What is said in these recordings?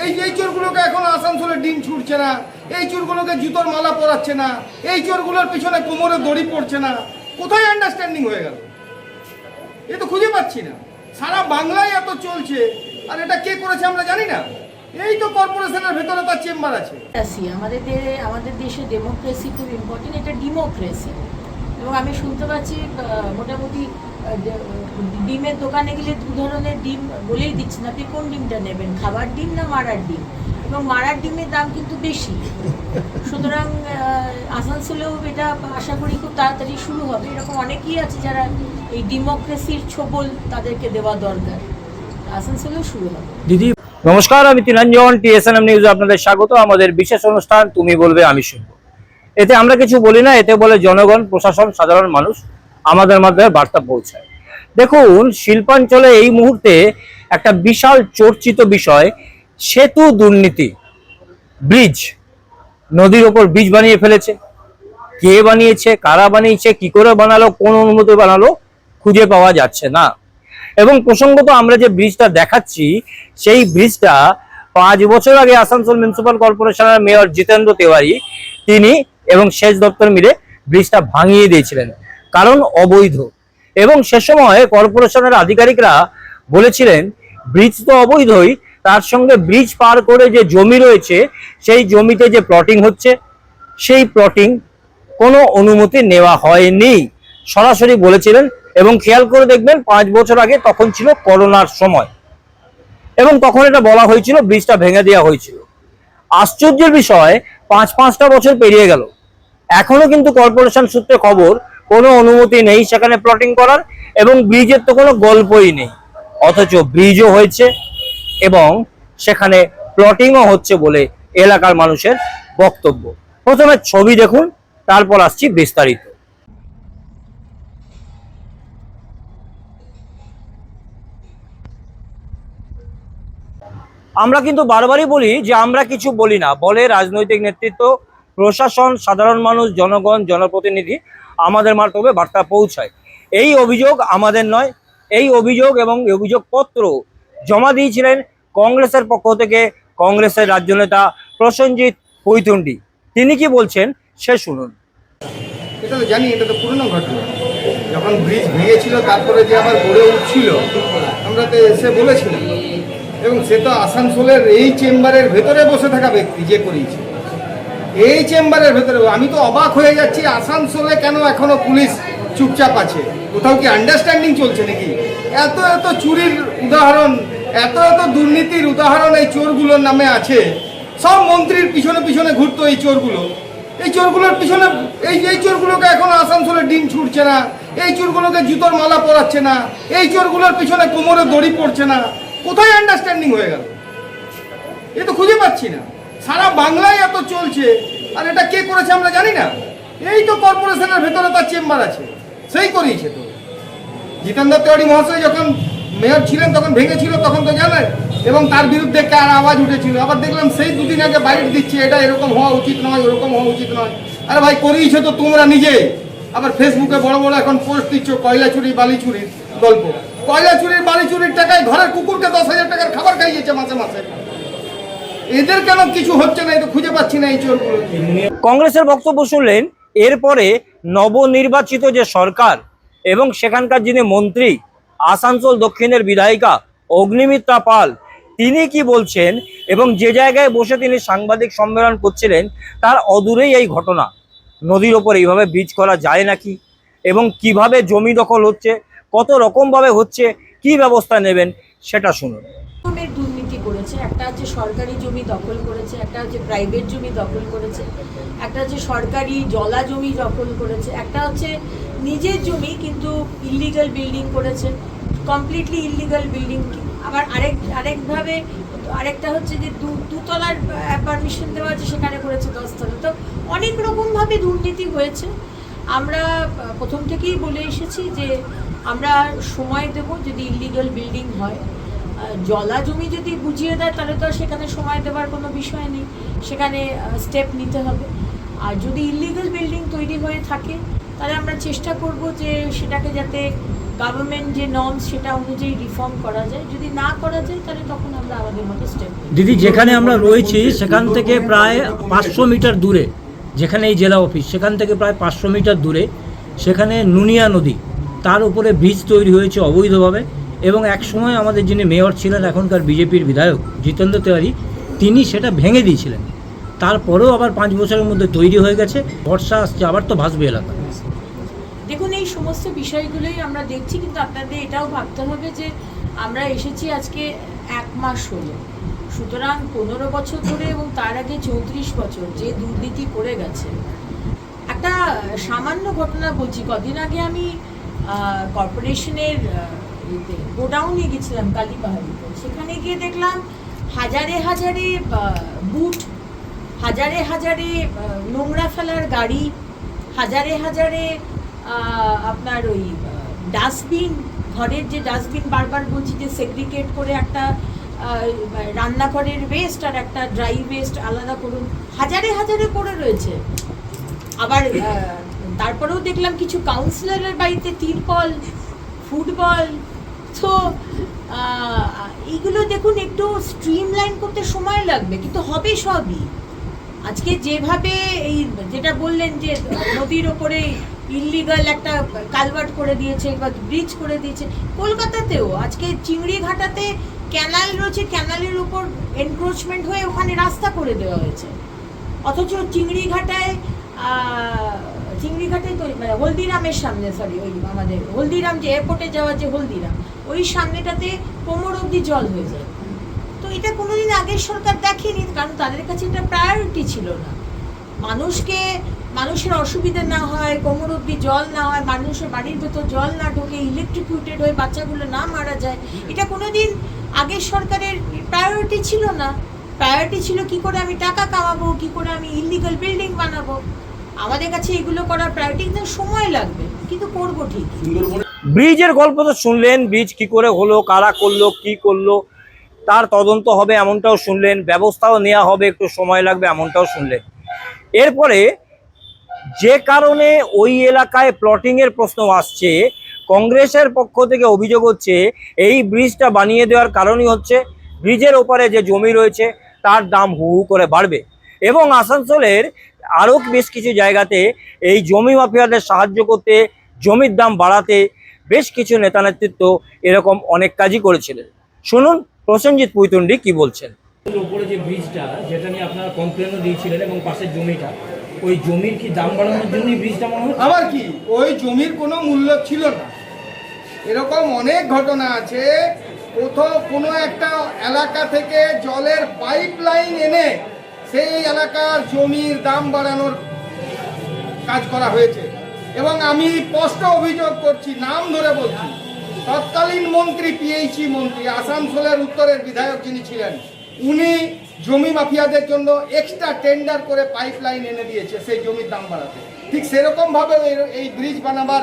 এই চোরগুলোকে এখন আসানসোলে ডিম ছুটছে না, এই চোরগুলোকে জুতোর মালা পরাচ্ছে না, এই চোরগুলোর পিছনে কোমরে দড়ি পড়ছে না। কোথায় আন্ডারস্ট্যান্ডিং হয়ে গেল? এ তো খুঁজে পাচ্ছি না। সারা বাংলায় এত চলছে, আর এটা কে করেছে আমরা জানি না। এই তো কর্পোরেশনের ভেতরে তার চেম্বার আছে। আমাদের দেশে ডেমোক্রেসি খুব ইম্পর্টেন্ট, এটা ডেমোক্রেসি। এবং আমি শুনতে পাচ্ছি মোটামুটি ডিমের দোকানে গেলে দু ধরনের ডিম বলেই দিচ্ছেন, আপনি কোন ডিমটা নেবেন, খাবার ডিম না মারার ডিম, এবং মারার ডিমের দাম কিন্তু বেশি। সুতরাং আসানসোলেও এটা আশা করি খুব তাড়াতাড়ি শুরু হবে। এরকম অনেকেই আছে যারা এই ডেমোক্রেসির ছোবল তাদেরকে দেওয়া দরকার, আসানসোলেও শুরু হবে। দিদি নমস্কার, আমি তিনাঞ্জন, TSNM নিউজে আপনাদের স্বাগত। আমাদের বিশেষ অনুষ্ঠান তুমি বলবে আমি শুনবো। এতে আমরা কিছু বলি না, এতে বলে জনগণ, প্রশাসন, সাধারণ মানুষ আমাদের মাধ্যমে বার্তা পৌঁছায়। দেখুন, শিল্পাঞ্চলে এই মুহূর্তে একটা বিশাল চর্চিত বিষয় সেতু দুর্নীতি। ব্রিজ, নদীর ওপর ব্রিজ বানিয়ে ফেলেছে। কে বানিয়েছে, কারা বানিয়েছে, কি করে বানালো, কোন অনুমতি বানালো, খুঁজে পাওয়া যাচ্ছে না। এবং প্রসঙ্গত আমরা যে ব্রিজটা দেখাচ্ছি, সেই ব্রিজটা 5 বছর আগে আসানসোল মিউনিসিপাল কর্পোরেশনের মেয়র জিতেন্দ্র তেওয়ারি তিনি এবং সেচ দপ্তর মিলে ব্রিজটা ভাঙিয়ে দিয়েছিলেন, কারণ অবৈধ। এবং সে সময় কর্পোরেশনের আধিকারিকরা বলেছিলেন ব্রিজ তো অবৈধই, তার সঙ্গে ব্রিজ পার করে যে জমি রয়েছে সেই জমিতে যে প্লটিং হচ্ছে সেই প্লটিং কোনো অনুমতি নেওয়া হয়নি, সরাসরি বলেছিলেন। এবং খেয়াল করে দেখবেন 5 বছর আগে তখন ছিল করোনার সময়, এবং তখন এটা বলা হয়েছিল, ব্রিজটা ভেঙে দেওয়া হয়েছিল। আশ্চর্যের বিষয়, 5টা বছর পেরিয়ে গেল, এখনো কিন্তু কর্পোরেশন সূত্রে খবর কোনো অনুমতি নেই সেখানে প্লটিং করার, এবং ব্রিজের তো কোনো গল্পই নেই। অথচ ব্রিজও হয়েছে এবং সেখানে প্লটিংও হচ্ছে বলে এলাকার মানুষের বক্তব্য। প্রথমে ছবি দেখুন, তারপর আসছি বিস্তারিত। আমরা কিন্তু বারবারই বলি যে আমরা কিছু বলি না, বলে রাজনৈতিক নেতৃত্ব, প্রশাসন, সাধারণ মানুষ, জনগণ, জনপ্রতিনিধি আমাদের মাধ্যমে বার্তা পৌঁছায়। এই অভিযোগ আমাদের নয়, এই অভিযোগ এবং অভিযোগপত্র জমা দিয়েছিলেন কংগ্রেসের পক্ষ থেকে কংগ্রেসের রাজ্য নেতা প্রসেনজিৎ পৈথুন্ডি। তিনি কি বলছেন সে শুনুন। এটা তো জানি, এটা তো পুরনো ঘটনা। যখন ব্রিজ ভেঙেছিল তারপরে যে আবার গড়ে উঠছিল, আমরা তো এসে বলেছিলাম। এবং সে তো আসানসোলের এই চেম্বারের ভেতরে বসে থাকা ব্যক্তি যে করিয়েছে, এই চেম্বারের ভেতরে। আমি তো অবাক হয়ে যাচ্ছি, আসানসোলে কেন এখনো পুলিশ চুপচাপ আছে? কোথাও কি আন্ডারস্ট্যান্ডিং চলছে নাকি? এত এত চুরির উদাহরণ, এত এত দুর্নীতির উদাহরণ এই চোরগুলোর নামে আছে। সব মন্ত্রীর পিছনে পিছনে ঘুরতো এই চোরগুলো। এই চোরগুলোর পিছনে এই চোরগুলোকে এখন আসানসোলে ডিম ছুটছে না, এই চোরগুলোকে জুতোর মালা পরাচ্ছে না, এই চোরগুলোর পিছনে কোমরে দড়ি পড়ছে না। কোথায় আন্ডারস্ট্যান্ডিং হয়ে গেল? এ তো খুঁজে পাচ্ছি না। সারা বাংলায় এত চলছে, আর এটা কে করেছে আমরা জানি না। এই তো কর্পোরেশনের ভেতরে তার চেম্বার আছে, সেই করিয়েছে। তো জিতেন্দ্র তেওয়ারি মহাশয় যখন মেয়র ছিলেন তখন ভেঙেছিল, তখন তো জানেন, এবং তার বিরুদ্ধে কার আওয়াজ উঠেছিল। আবার দেখলাম সেই দুদিন আগে বাইট দিচ্ছে, এটা এরকম হওয়া উচিত নয়, ওরকম হওয়া উচিত নয়। আরে ভাই, করিয়েছে তো তোমরা নিজে। আবার ফেসবুকে বড় বড় এখন পোস্ট দিচ্ছ কয়লা চুরি বালি চুরির গল্প। কয়লা চুরির বালি চুরির টাকায় ঘরের কুকুরকে 10,000 টাকার খাবার খাইয়েছে মাসে মাসে। এদের কেন কিছু হচ্ছে না? এই তো খুঁজে পাচ্ছি না এই চোরগুলো। কংগ্রেসের বক্তব্য শুনলেন। এরপরে নবনির্বাচিত যে সরকার এবং সেখানকার যিনি মন্ত্রী, আসানসোল দক্ষিণের বিধায়িকা অগ্নিমিত্রা পাল, তিনি কি বলছেন এবং যে জায়গায় বসে তিনি সাংবাদিক সম্মেলন করছিলেন তার অদূরেই এই ঘটনা। নদীর ওপর এইভাবে ব্রিজ করা যায় নাকি, এবং কিভাবে জমি দখল হচ্ছে, কত রকমভাবে হচ্ছে, কি ব্যবস্থা নেবেন সেটা শুনুন। দুর্নীতি করেছে, একটা হচ্ছে সরকারি জমি দখল করেছে, একটা হচ্ছে প্রাইভেট জমি দখল করেছে, একটা হচ্ছে সরকারি জলা জমি দখল করেছে, একটা হচ্ছে নিজের জমি কিন্তু ইল্লিগাল বিল্ডিং করেছে, কমপ্লিটলি ইল্লিগাল বিল্ডিং। আবার আরেকভাবে আরেকটা হচ্ছে যে দুতলার পারমিশন দেওয়া আছে, সেখানে করেছে 10 তলা। তো অনেক রকমভাবে দুর্নীতি হয়েছে। আমরা প্রথম থেকেই বলে এসেছি যে আমরা সময় দেব। যদি ইল্লিগাল বিল্ডিং হয়, জলা জমি যদি বুঝিয়ে দেয় তাহলে তো সেখানে সময় দেওয়ার কোনো বিষয় নেই, সেখানে স্টেপ নিতে হবে। আর যদি ইল্লিগাল বিল্ডিং তৈরি হয়ে থাকে তাহলে আমরা চেষ্টা করব যে সেটাকে যাতে গভর্নমেন্ট যে নর্মস সেটা অনুযায়ী রিফর্ম করা যায়। যদি না করা যায় তাহলে তখন আমরা আমাদের মতো স্টেপ নেব। দিদি, যেখানে আমরা রয়েছি সেখান থেকে প্রায় 500 মিটার দূরে, যেখানে এই জেলা অফিস সেখান থেকে প্রায় 500 মিটার দূরে সেখানে নুনিয়া নদী, তার উপরে ব্রিজ তৈরি হয়েছে অবৈধভাবে। এবং এক সময় আমাদের যিনি মেয়র ছিলেন, এখনকার বিজেপির বিধায়ক জিতেন্দ্র তিওয়ারি, তিনি সেটা ভেঙে দিয়েছিলেন। তারপরেও আবার 5 বছরের মধ্যে তৈরি হয়ে গেছে। বর্ষা আসছে, আবার তো ভাসবে এলাকা। দেখুন, এই সমস্ত বিষয়গুলোই আমরা দেখছি, কিন্তু আপনাদের এটাও ভাবতে হবে যে আমরা এসেছি আজকে 1 মাস হলো, সুতরাং 15 বছর ধরে এবং তার আগে 34 বছর যে দুর্নীতি করে গেছে। একটা সামান্য ঘটনা বলছি, কদিন আগে আমি কর্পোরেশনের গোডাউনে গেছিলাম কালীবাহারিতে। সেখানে গিয়ে দেখলাম হাজারে হাজারে বুট, হাজারে হাজারে নোংরা ফেলার গাড়ি, হাজারে হাজারে আপনার ওই ডাস্টবিন, ঘরের যে ডাস্টবিন বারবার বলছি যে সেগ্রিগেট করে একটা রান্নাঘরের ওয়েস্ট আর একটা ড্রাই ওয়েস্ট আলাদা করুন, হাজারে হাজারে পড়ে রয়েছে। আবার তারপরেও দেখলাম কিছু কাউন্সিলরের বাড়িতে তিরপল, ফুটবল। তো এইগুলো দেখুন একটু স্ট্রিমলাইন করতে সময় লাগবে, কিন্তু হবে সবই। আজকে যেভাবে এই যেটা বললেন যে নদীর ওপরে ইললিগাল একটা কালভার্ট করে দিয়েছে বা ব্রিজ করে দিয়েছে, কলকাতাতেও আজকে চিংড়িঘাটাতে ক্যানাল রয়েছে, ক্যানালের উপর এনক্রোচমেন্ট হয়ে ওখানে রাস্তা করে দেওয়া হয়েছে। অথচ চিংড়িঘাটায় তো মানে হলদিরামের সামনে, সরি ওই আমাদের হলদিরাম যে এয়ারপোর্টে যাওয়ার যে হলদিরাম, ওই সামনেটাতে কোমর অবধি জল হয়ে যায়। তো এটা কোনোদিন আগের সরকার দেখেনি, কারণ তাদের কাছে এটা প্রায়োরিটি ছিল না। মানুষের অসুবিধা না হয়, কোমর অবধি জল না হয়, মানুষের বাড়ির ভেতর জল না ঢোকে, ইলেকট্রিকিউটেড হয়ে বাচ্চাগুলো না মারা যায়, এটা কোনোদিন আগের সরকারের প্রায়োরিটি ছিল না। প্রায়োরিটি ছিল কি করে আমি টাকা কামাবো, কি করে আমি ইললিগাল বিল্ডিং বানাবো। আমাদের কাছে এগুলো করার প্রায়োরিটি কিন্তু সময় লাগবে, কিন্তু করবো ঠিক। ব্রিজের গল্প তো শুনলেন, ব্রিজ কি করে হলো, কারা করলো, কি করলো, তার তদন্ত হবে এমনটাও শুনলেন, ব্যবস্থাও নেওয়া হবে, একটু সময় লাগবে এমনটাও শুনলেন। এরপরে যে কারণে ওই এলাকায় প্লটিংয়ের প্রশ্ন আসছে, কংগ্রেসের পক্ষ থেকে অভিযোগ হচ্ছে এই ব্রিজটা বানিয়ে দেওয়ার কারণই হচ্ছে ব্রিজের ওপারে যে জমি রয়েছে তার দাম হু হু করে বাড়বে, এবং আসানসোলের আরও বেশ কিছু জায়গাতে এই জমি মাফিয়াদের সাহায্য করতে, জমির দাম বাড়াতে বেশ কিছু নেতা নেতৃত্ব এরকম অনেক কাজই করেছিলেন। শুনুন প্রসেনজিৎ পুইতুন্ডি কি বলছেন। উপরে যে ব্রিজটা, যেটা নিয়ে আপনারা কমপ্লেনও দিয়েছিলেন, এবং পাশের জমিটা, ওই জমির কি দাম বাড়ানোর জন্যই ব্রিজটা মনে হয়? আবার কি ওই জমির কোনো মূল্য ছিল না? এরকম অনেক ঘটনা আছে। কোথাও কোনো একটা এলাকা থেকে জলের পাইপ লাইন এনে সেই এলাকার জমির দাম বাড়ানোর কাজ করা হয়েছে। এবং আমি স্পষ্ট অভিযোগ করছি, নাম ধরে বলছি, তৎকালীন মন্ত্রী, পিএইচই মন্ত্রী, আসানসোলের উত্তরের বিধায়ক যিনি ছিলেন, উনি জমি মাফিয়াদের জন্য এক্সট্রা টেন্ডার করে পাইপ লাইন এনে দিয়েছে সেই জমির দাম বাড়াতে। ঠিক সেরকমভাবে এই ব্রিজ বানাবার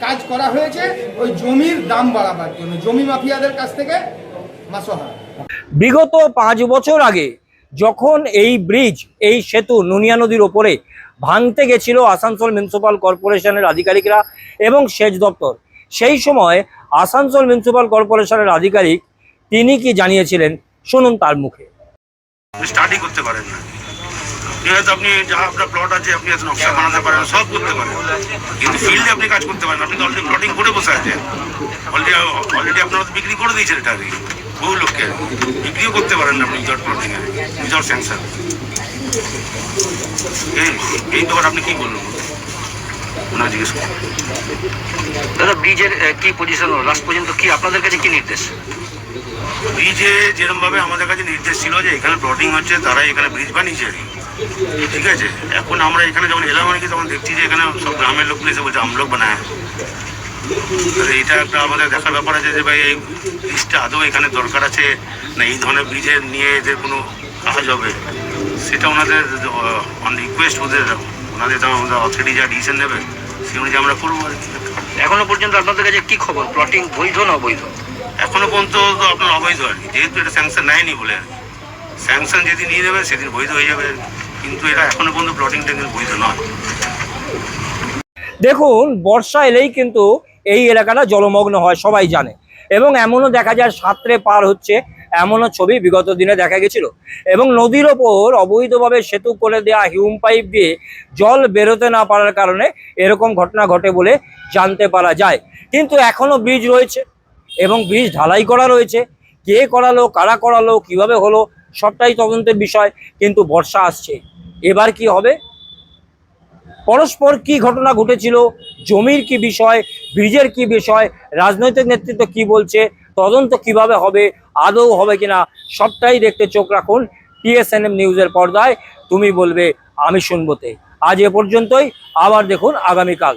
কাজ করা হয়েছে ওই জমির দাম বাড়াবার জন্য, জমি মাফিয়াদের কাছ থেকে মাসোহারা। বিগত 5 বছর আগে যখন এই ব্রিজ, এই সেতু নুনিয়া নদীর ওপরে ভাঙতে গেছিল আসানসোল মিউনিসিপাল কর্পোরেশনের আধিকারিকরা এবং সেচ দপ্তর, সেই সময় আসানসোল মিউনিসিপাল কর্পোরেশনের আধিকারিক তিনি কি জানিয়েছিলেন, শুনুন তার মুখে। স্টাডি করতে পারেন না, হয়তো আপনি যা আপনার প্লট আছে আপনি এত নকশা বানাতে পারেন, সব করতে পারেন, কিন্তু ফিল্ডে আপনি কাজ করতে পারেন। আপনি তো অলরেডি প্লটিং করে বসে আছেন, অলরেডি আপনারা তো বিক্রি করে দিয়েছেন, এটা বহু লোককে বিক্রিও করতে পারেন না আপনি উইদাউট প্লটিংয়ে, উইদাউট স্যাংশন। এই ব্যাপার আপনি কি বলবেন ওনারা জিজ্ঞেস করুন। দাদা, ব্রিজের কি পজিশন হলো লাস্ট পর্যন্ত, কি আপনাদের কাছে কি নির্দেশ? ব্রিজে যেরকমভাবে আমাদের কাছে নির্দেশ ছিল যে এখানে প্লটিং হচ্ছে, তারাই এখানে ব্রিজ বানিয়েছে, ঠিক আছে। এখন আমরা এখানে যখন এলাম আর কি, তখন দেখছি যে এখানে সব গ্রামের লোকগুলো এসে বলছে আমলোক বানায়। এইটা একটা আমাদের দেখার ব্যাপার আছে যে ভাই এই ব্রিজটা আদৌ এখানে দরকার আছে না, এই ধরনের ব্রিজের নিয়ে যে কোনো কাজ হবে সেটা ওনাদের অন রিকোয়েস্ট, ওনাদের অথরিটি যা ডিসিশন নেবে সেই অনুযায়ী আমরা করবো আর কি। এখনো পর্যন্ত আপনাদের কাছে কি খবর, প্লটিং বৈধ না অবৈধ? এখনো পর্যন্ত তো আপনার অবৈধ আর কি, যেহেতু এটা স্যাংশন নেয়নি বলে আর কি। স্যাংশন যেদিন নিয়ে নেবে সেদিন বৈধ হয়ে যাবে, কিন্তু এটা এখনো পর্যন্ত প্লটিংটা কিন্তু বৈধ নয়। দেখুন, বর্ষা এলেই কিন্তু এই এলাকাটা জলমগ্ন হয় সবাই জানে। এবং এমনও দেখা যায় সাঁতরে পার হচ্ছে, এমনও ছবি বিগত দিনে দেখা গেছিল। এবং নদীর ওপর অবৈধভাবে সেতু করে দেওয়া হিউম পাইপ দিয়ে জল বেরোতে না পারার কারণে এরকম ঘটনা ঘটে বলে জানতে পারা যায়। কিন্তু এখনো ব্রিজ রয়েছে এবং ব্রিজ ঢালাই করা রয়েছে। কে করালো, কারা করালো, কিভাবে হলো, সবটাই তদন্তের বিষয়। কিন্তু বর্ষা আসছে, এবার কি হবে, পরস্পর কি ঘটনা ঘটেছিল, জমির কি বিষয়, ব্রিজের কি বিষয়, রাজনৈতিক নেতৃত্ব কি বলছে, তদন্ত কিভাবে হবে, আদৌ হবে কিনা, সবটাই দেখতে চোখ রাখুন TSNM নিউজের পর্দায়। তুমি বলবে আমি শুনবোতে। আজ এ পর্যন্তই, আবার দেখুন আগামীকাল।